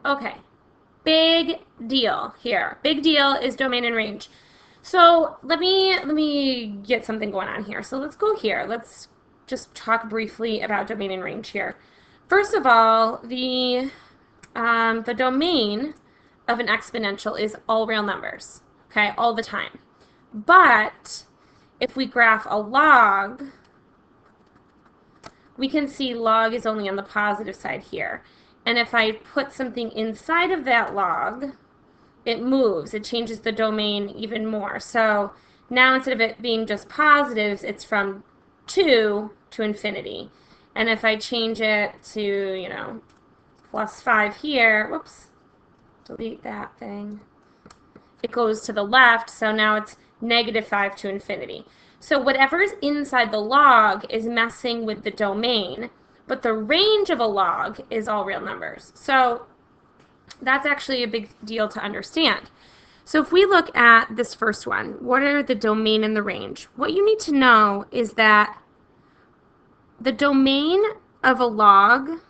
Okay, big deal here. Big deal is domain and range. So let me get something going on here. So let's go here. Let's just talk briefly about domain and range here. First of all, the domain of an exponential is all real numbers, okay, all the time. But if we graph a log, we can see log is only on the positive side here. And if I put something inside of that log, it moves. It changes the domain even more. So now instead of it being just positives, it's from 2 to infinity. And if I change it to, you know, plus 5 here, whoops, delete that thing. It goes to the left, so now it's negative 5 to infinity. So whatever's inside the log is messing with the domain, but the range of a log is all real numbers. So that's actually a big deal to understand. So if we look at this first one, what are the domain and the range? What you need to know is that the domain of a log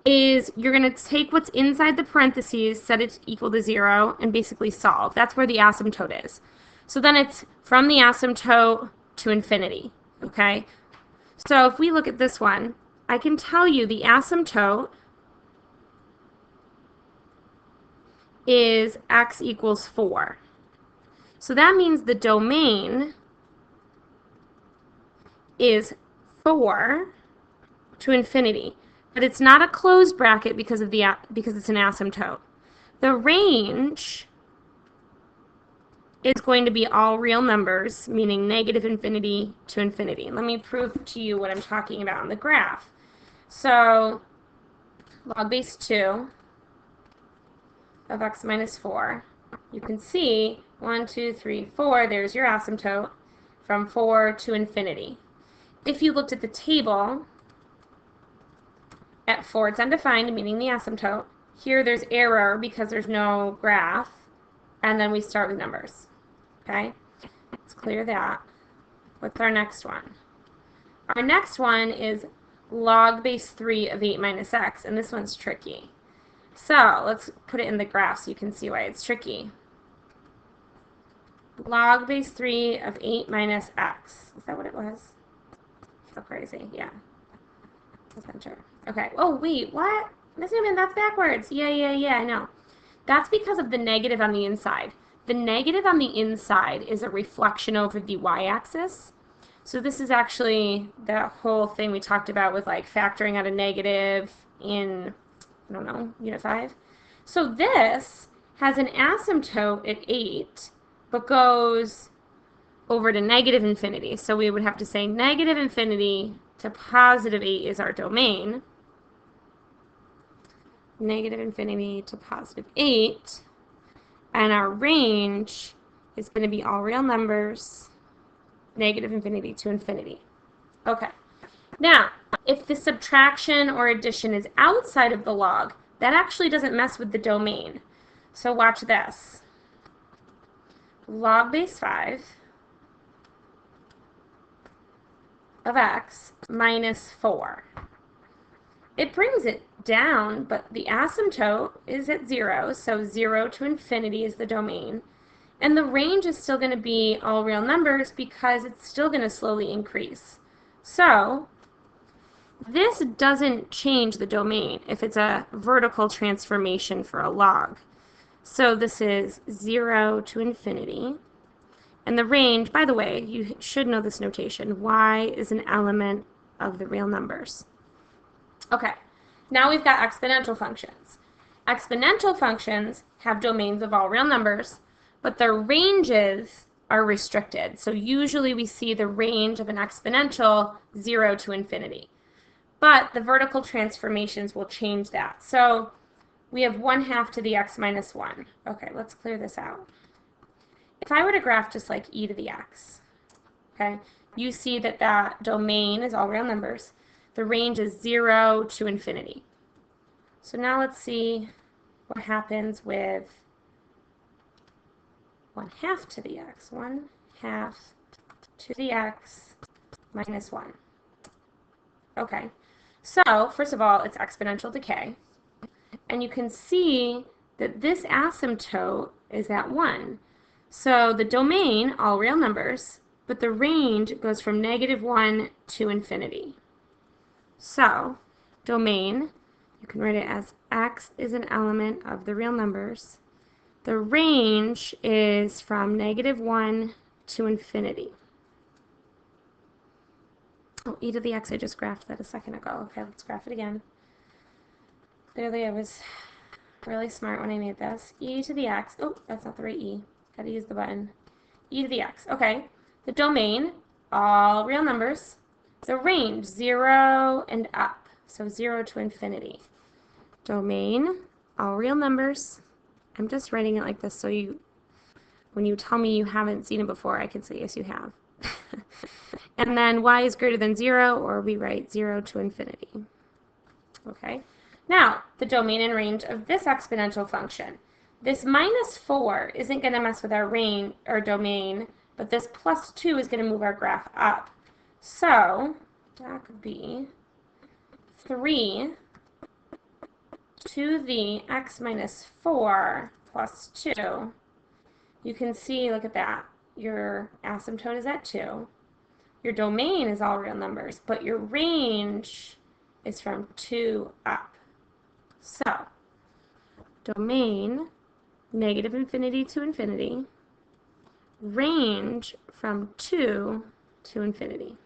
is you're going to take what's inside the parentheses, set it equal to 0, and basically solve. That's where the asymptote is. So then it's from the asymptote to infinity, okay? So if we look at this one, I can tell you the asymptote is x equals 4. So that means the domain is 4 to infinity. But it's not a closed bracket because it's an asymptote. The range is going to be all real numbers, meaning negative infinity to infinity. Let me prove to you what I'm talking about on the graph. So log base 2 of x minus 4, you can see 1, 2, 3, 4, there's your asymptote, from 4 to infinity. If you looked at the table, at 4 it's undefined, meaning the asymptote. Here there's error because there's no graph, and then we start with numbers. Okay, let's clear that. What's our next one? Our next one is log base 3 of 8 minus x, and this one's tricky. So let's put it in the graph so you can see why it's tricky. Log base 3 of 8 minus x. Is that what it was? So crazy, yeah. Center. Okay. Oh, wait, what? Miss Newman, that's backwards. Yeah, I know. That's because of the negative on the inside. The negative on the inside is a reflection over the y-axis. So this is actually that whole thing we talked about with like factoring out a negative in, I don't know, Unit 5. So this has an asymptote at 8, but goes over to negative infinity. So we would have to say negative infinity to positive 8 is our domain. Negative infinity to positive 8. And our range is going to be all real numbers, negative infinity to infinity. Okay. Now, if the subtraction or addition is outside of the log, that actually doesn't mess with the domain. So watch this. Log base 5 of x minus 4. It brings it down, but the asymptote is at 0, so 0 to infinity is the domain. And the range is still going to be all real numbers because it's still going to slowly increase. So this doesn't change the domain if it's a vertical transformation for a log. So this is 0 to infinity. And the range, by the way, you should know this notation. Y is an element of the real numbers. Okay, now we've got exponential functions. Exponential functions have domains of all real numbers, but their ranges are restricted. So usually we see the range of an exponential 0 to infinity. But the vertical transformations will change that. So we have 1/2 to the x minus 1. Okay, let's clear this out. If I were to graph just like e to the x, okay, you see that that domain is all real numbers. The range is 0 to infinity. So now let's see what happens with 1/2 to the x. 1/2 to the x minus 1. Okay, so first of all, it's exponential decay. And you can see that this asymptote is at 1. So the domain, all real numbers, but the range goes from -1 to infinity. So domain, you can write it as x is an element of the real numbers. The range is from -1 to infinity. Oh, e to the x, I just graphed that a second ago. Okay, let's graph it again. Clearly I was really smart when I made this. E to the x, oh, that's not the right e. Gotta use the button. E to the x, okay. The domain, all real numbers. The range, 0 and up, so 0 to infinity. Domain, all real numbers. I'm just writing it like this so you, when you tell me you haven't seen it before, I can say, yes, you have. And then y is greater than 0, or we write 0 to infinity. Okay. Now, the domain and range of this exponential function. This -4 isn't going to mess with our range or domain, but this +2 is going to move our graph up. So that could be 3 to the x minus 4 plus 2. You can see, look at that. Your asymptote is at 2. Your domain is all real numbers, but your range is from 2 up. So, domain, -infinity to infinity, range from 2 to infinity.